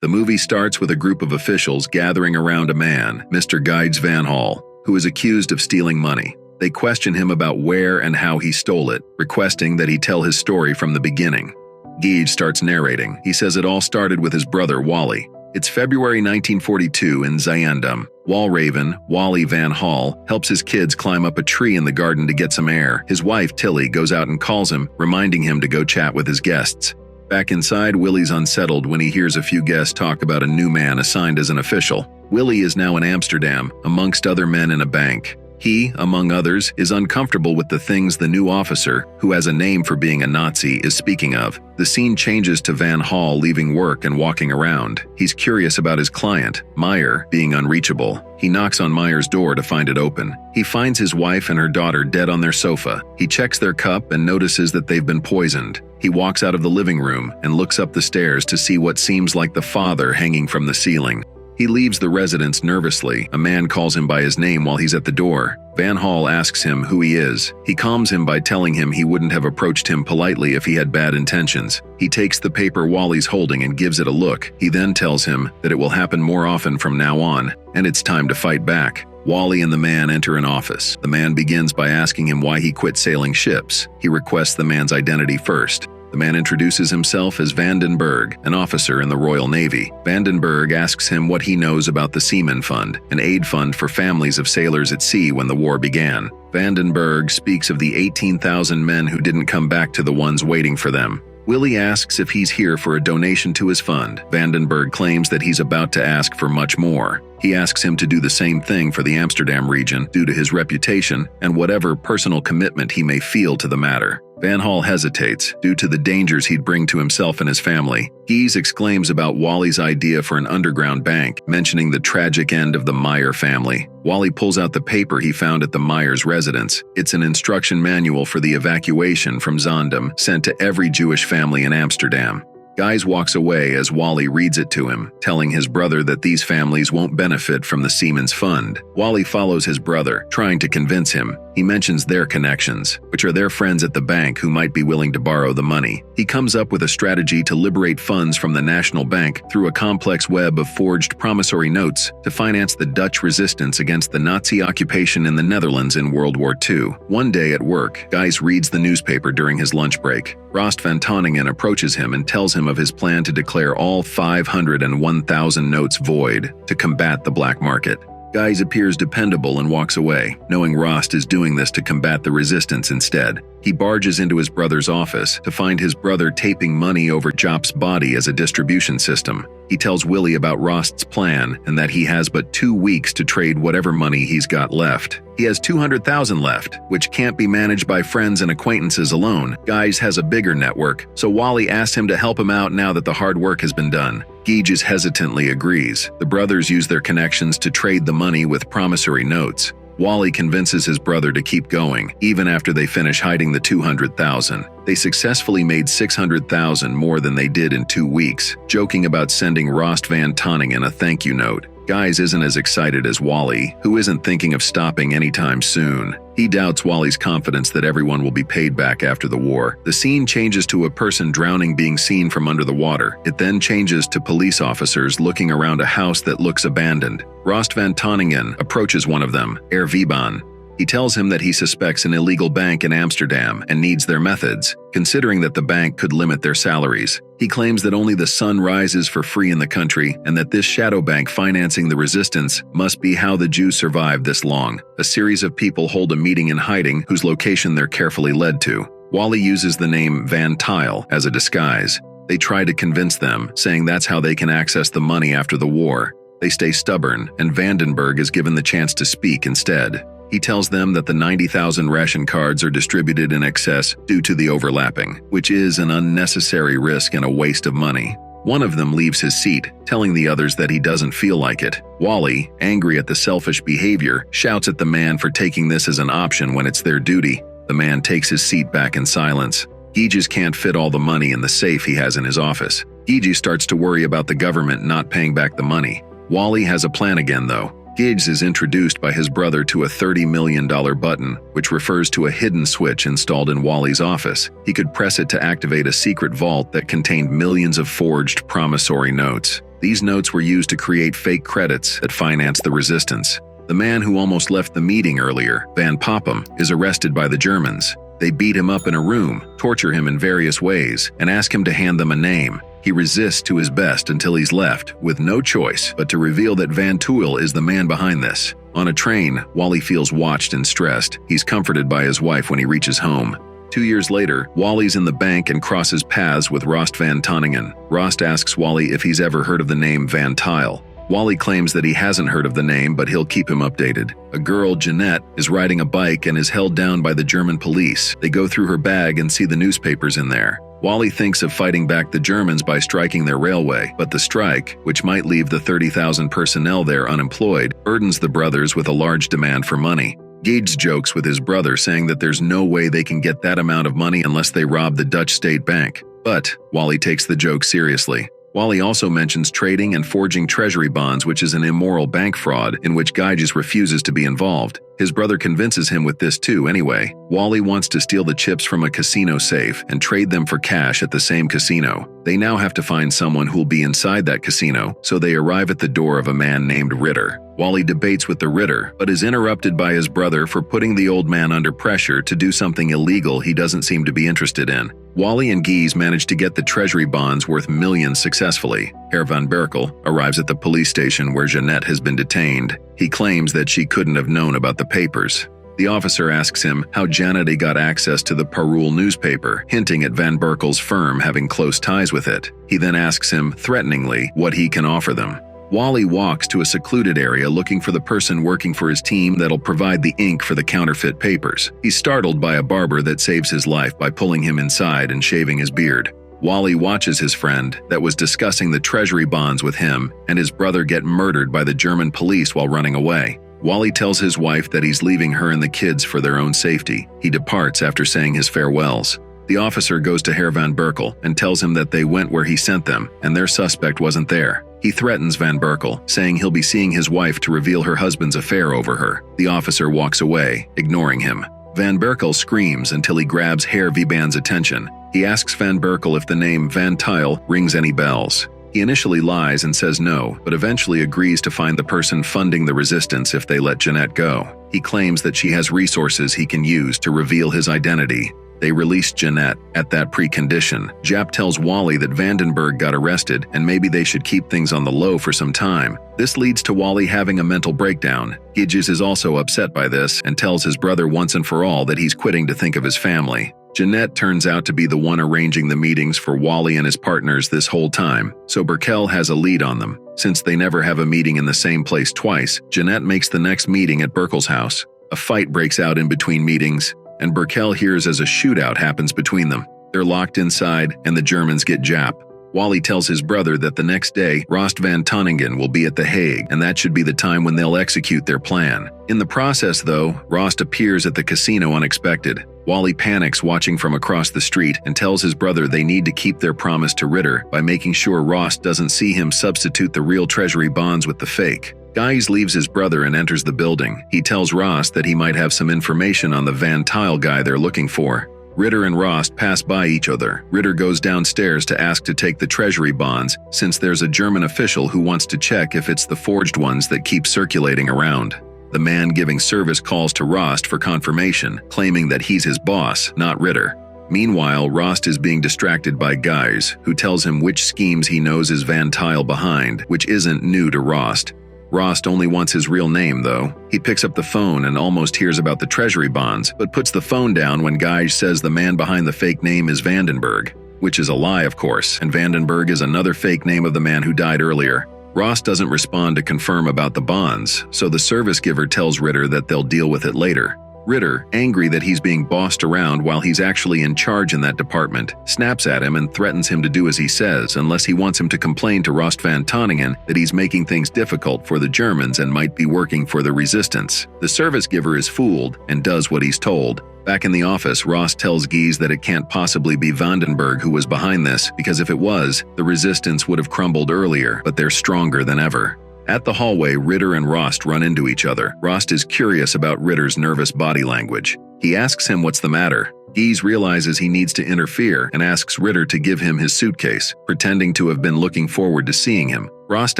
The movie starts with a group of officials gathering around a man, Mr. Guides Van Hall, who is accused of stealing money. They question him about where and how he stole it, requesting that he tell his story from the beginning. Gage starts narrating. He says it all started with his brother, Wally. It's February 1942 in Zayandum. Walraven, Wally Van Hall, helps his kids climb up a tree in the garden to get some air. His wife, Tilly, goes out and calls him, reminding him to go chat with his guests. Back inside, Willie's unsettled when he hears a few guests talk about a new man assigned as an official. Willie is now in Amsterdam, amongst other men in a bank. He, among others, is uncomfortable with the things the new officer, who has a name for being a Nazi, is speaking of. The scene changes to Van Hall leaving work and walking around. He's curious about his client, Meyer, being unreachable. He knocks on Meyer's door to find it open. He finds his wife and her daughter dead on their sofa. He checks their cup and notices that they've been poisoned. He walks out of the living room and looks up the stairs to see what seems like the father hanging from the ceiling. He leaves the residence nervously. A man calls him by his name while he's at the door. Van Hall asks him who he is. He calms him by telling him he wouldn't have approached him politely if he had bad intentions. He takes the paper Wally's holding and gives it a look. He then tells him that it will happen more often from now on, and it's time to fight back. Wally and the man enter an office. The man begins by asking him why he quit sailing ships. He requests the man's identity first. The man introduces himself as Vandenberg, an officer in the Royal Navy. Vandenberg asks him what he knows about the Seaman Fund, an aid fund for families of sailors at sea when the war began. Vandenberg speaks of the 18,000 men who didn't come back to the ones waiting for them. Willie asks if he's here for a donation to his fund. Vandenberg claims that he's about to ask for much more. He asks him to do the same thing for the Amsterdam region due to his reputation and whatever personal commitment he may feel to the matter. Van Hall hesitates due to the dangers he'd bring to himself and his family. Gies exclaims about Wally's idea for an underground bank, mentioning the tragic end of the Meyer family. Wally pulls out the paper he found at the Meyers' residence. It's an instruction manual for the evacuation from Zandam sent to every Jewish family in Amsterdam. Guys walks away as Wally reads it to him, telling his brother that these families won't benefit from the Seamen's Fund. Wally follows his brother, trying to convince him. He mentions their connections, which are their friends at the bank who might be willing to borrow the money. He comes up with a strategy to liberate funds from the National Bank through a complex web of forged promissory notes to finance the Dutch resistance against the Nazi occupation in the Netherlands in World War II. One day at work, Gijs reads the newspaper during his lunch break. Rost van Tonningen approaches him and tells him of his plan to declare all 501,000 notes void to combat the black market. Gijs appears dependable and walks away, knowing Rost is doing this to combat the resistance instead. He barges into his brother's office to find his brother taping money over Jop's body as a distribution system. He tells Willie about Rost's plan and that he has but 2 weeks to trade whatever money he's got left. He has 200,000 left, which can't be managed by friends and acquaintances alone. Gijs has a bigger network, so Wally asks him to help him out now that the hard work has been done. Gijs hesitantly agrees. The brothers use their connections to trade the money with promissory notes. Wally convinces his brother to keep going, even after they finish hiding the 200,000. They successfully made 600,000 more than they did in 2 weeks, joking about sending Rost van Tonningen a thank you note. Gijs isn't as excited as Wally, who isn't thinking of stopping anytime soon. He doubts Wally's confidence that everyone will be paid back after the war. The scene changes to a person drowning being seen from under the water. It then changes to police officers looking around a house that looks abandoned. Rost van Tonningen approaches one of them, Herr Wiebaan. He tells him that he suspects an illegal bank in Amsterdam and needs their methods, considering that the bank could limit their salaries. He claims that only the sun rises for free in the country and that this shadow bank financing the resistance must be how the Jews survived this long. A series of people hold a meeting in hiding whose location they're carefully led to. Wally uses the name Van Tile as a disguise. They try to convince them, saying that's how they can access the money after the war. They stay stubborn, and Vandenberg is given the chance to speak instead. He tells them that the 90,000 ration cards are distributed in excess due to the overlapping, which is an unnecessary risk and a waste of money. One of them leaves his seat, telling the others that he doesn't feel like it. Wally, angry at the selfish behavior, shouts at the man for taking this as an option when it's their duty. The man takes his seat back in silence. Gijs can't fit all the money in the safe he has in his office. Gijs starts to worry about the government not paying back the money. Wally has a plan again, though. Gijs is introduced by his brother to a $30 million button, which refers to a hidden switch installed in Wally's office. He could press it to activate a secret vault that contained millions of forged promissory notes. These notes were used to create fake credits that financed the resistance. The man who almost left the meeting earlier, Van Popham, is arrested by the Germans. They beat him up in a room, torture him in various ways, and ask him to hand them a name. He resists to his best until he's left with no choice but to reveal that Van Tuyl is the man behind this. On a train, Wally feels watched and stressed. He's comforted by his wife when he reaches home. 2 years later, Wally's in the bank and crosses paths with Rost van Tonningen. Rost asks Wally if he's ever heard of the name Van Tuyl. Wally claims that he hasn't heard of the name, but he'll keep him updated. A girl, Jeanette, is riding a bike and is held down by the German police. They go through her bag and see the newspapers in there. Wally thinks of fighting back the Germans by striking their railway, but the strike, which might leave the 30,000 personnel there unemployed, burdens the brothers with a large demand for money. Gage jokes with his brother, saying that there's no way they can get that amount of money unless they rob the Dutch state bank. But Wally takes the joke seriously. Wally also mentions trading and forging treasury bonds, which is an immoral bank fraud in which Gage refuses to be involved. His brother convinces him with this too anyway. Wally wants to steal the chips from a casino safe and trade them for cash at the same casino. They now have to find someone who'll be inside that casino, so they arrive at the door of a man named Ritter. Wally debates with the Ritter, but is interrupted by his brother for putting the old man under pressure to do something illegal he doesn't seem to be interested in. Wally and Gies manage to get the treasury bonds worth millions successfully. Herr van Berkel arrives at the police station where Jeanette has been detained. He claims that she couldn't have known about the papers. The officer asks him how Jeanette got access to the Parool newspaper, hinting at Van Berkel's firm having close ties with it. He then asks him, threateningly, what he can offer them. Wally walks to a secluded area looking for the person working for his team that'll provide the ink for the counterfeit papers. He's startled by a barber that saves his life by pulling him inside and shaving his beard. Wally watches his friend that was discussing the treasury bonds with him and his brother get murdered by the German police while running away. Wally tells his wife that he's leaving her and the kids for their own safety. He departs after saying his farewells. The officer goes to Herr van Berkel and tells him that they went where he sent them and their suspect wasn't there. He threatens Van Berkel, saying he'll be seeing his wife to reveal her husband's affair over her. The officer walks away, ignoring him. Van Berkel screams until he grabs Herr Viband's attention. He asks Van Berkel if the name Van Tuyl rings any bells. He initially lies and says no, but eventually agrees to find the person funding the resistance if they let Jeanette go. He claims that she has resources he can use to reveal his identity. They released Jeanette at that precondition. Jap tells Wally that Vandenberg got arrested and maybe they should keep things on the low for some time. This leads to Wally having a mental breakdown. Gidges is also upset by this and tells his brother once and for all that he's quitting to think of his family. Jeanette turns out to be the one arranging the meetings for Wally and his partners this whole time, so Berkel has a lead on them. Since they never have a meeting in the same place twice, Jeanette makes the next meeting at Berkel's house. A fight breaks out in between meetings, and Berkel hears as a shootout happens between them. They're locked inside, and the Germans get Jap. Wally tells his brother that the next day, Rost van Tonningen will be at The Hague, and that should be the time when they'll execute their plan. In the process, though, Rost appears at the casino unexpected. Wally panics watching from across the street and tells his brother they need to keep their promise to Ritter by making sure Rost doesn't see him substitute the real treasury bonds with the fake. Gijs leaves his brother and enters the building. He tells Rost that he might have some information on the Van Tuyl guy they're looking for. Ritter and Rost pass by each other. Ritter goes downstairs to ask to take the treasury bonds, since there's a German official who wants to check if it's the forged ones that keep circulating around. The man giving service calls to Rost for confirmation, claiming that he's his boss, not Ritter. Meanwhile, Rost is being distracted by Gijs, who tells him which schemes he knows is Van Tuyl behind, which isn't new to Rost. Rost only wants his real name, though. He picks up the phone and almost hears about the treasury bonds, but puts the phone down when Gijs says the man behind the fake name is Vandenberg, which is a lie, of course, and Vandenberg is another fake name of the man who died earlier. Rost doesn't respond to confirm about the bonds, so the service giver tells Ritter that they'll deal with it later. Ritter, angry that he's being bossed around while he's actually in charge in that department, snaps at him and threatens him to do as he says unless he wants him to complain to Rost van Tonningen that he's making things difficult for the Germans and might be working for the resistance. The service giver is fooled and does what he's told. Back in the office, Rost tells Gijs that it can't possibly be Vandenberg who was behind this, because if it was, the resistance would have crumbled earlier, but they're stronger than ever. At the hallway, Ritter and Rost run into each other. Rost is curious about Ritter's nervous body language. He asks him what's the matter. Gies realizes he needs to interfere and asks Ritter to give him his suitcase, pretending to have been looking forward to seeing him. Rost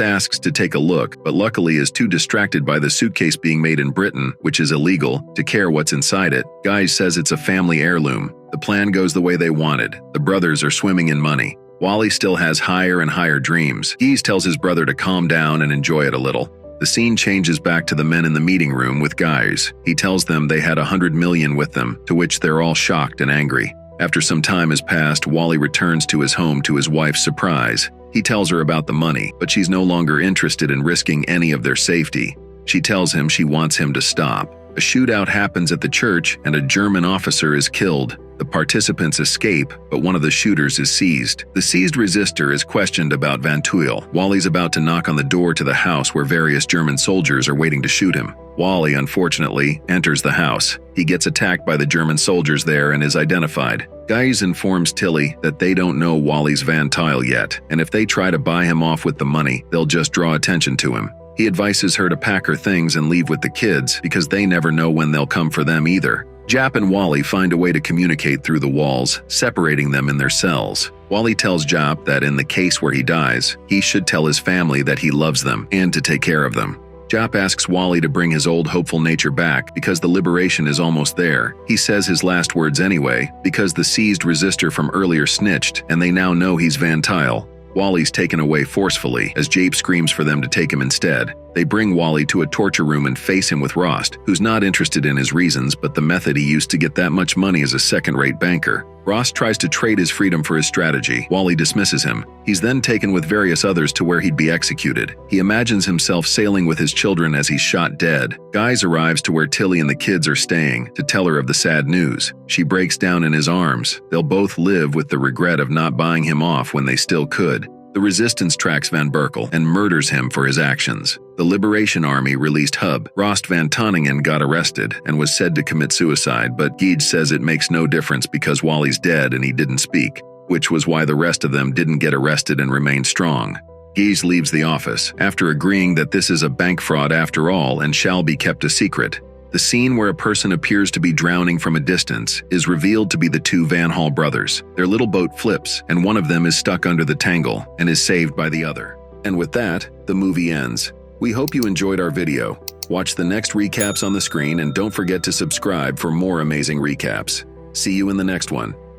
asks to take a look, but luckily is too distracted by the suitcase being made in Britain, which is illegal, to care what's inside it. Gies says it's a family heirloom. The plan goes the way they wanted. The brothers are swimming in money. Wally still has higher and higher dreams. Gies tells his brother to calm down and enjoy it a little. The scene changes back to the men in the meeting room with Gies. He tells them they had 100 million with them, to which they're all shocked and angry. After some time has passed, Wally returns to his home to his wife's surprise. He tells her about the money, but she's no longer interested in risking any of their safety. She tells him she wants him to stop. A shootout happens at the church and a German officer is killed. The participants escape, but one of the shooters is seized. The seized resistor is questioned about Van Tuyl. Wally's about to knock on the door to the house where various German soldiers are waiting to shoot him. Wally, unfortunately, enters the house. He gets attacked by the German soldiers there and is identified. Gies informs Tilly that they don't know Wally's Van Tuyl yet, and if they try to buy him off with the money, they'll just draw attention to him. He advises her to pack her things and leave with the kids because they never know when they'll come for them either. Jap and Wally find a way to communicate through the walls, separating them in their cells. Wally tells Jap that in the case where he dies, he should tell his family that he loves them and to take care of them. Jap asks Wally to bring his old hopeful nature back because the liberation is almost there. He says his last words anyway, because the seized resistor from earlier snitched and they now know he's Van Tuyl. Wally's taken away forcefully as Jape screams for them to take him instead. They bring Wally to a torture room and face him with Rost, who's not interested in his reasons but the method he used to get that much money as a second-rate banker. Rost tries to trade his freedom for his strategy. Wally dismisses him. He's then taken with various others to where he'd be executed. He imagines himself sailing with his children as he's shot dead. Gies arrives to where Tilly and the kids are staying to tell her of the sad news. She breaks down in his arms. They'll both live with the regret of not buying him off when they still could. The resistance tracks Van Berkel and murders him for his actions. The Liberation Army released Hub. Rost Van Tonningen got arrested and was said to commit suicide, but Gage says it makes no difference because Wally's dead and he didn't speak, which was why the rest of them didn't get arrested and remain strong. Gage leaves the office after agreeing that this is a bank fraud after all and shall be kept a secret. The scene where a person appears to be drowning from a distance is revealed to be the two Van Hall brothers. Their little boat flips, and one of them is stuck under the tangle and is saved by the other. And with that, the movie ends. We hope you enjoyed our video. Watch the next recaps on the screen and don't forget to subscribe for more amazing recaps. See you in the next one.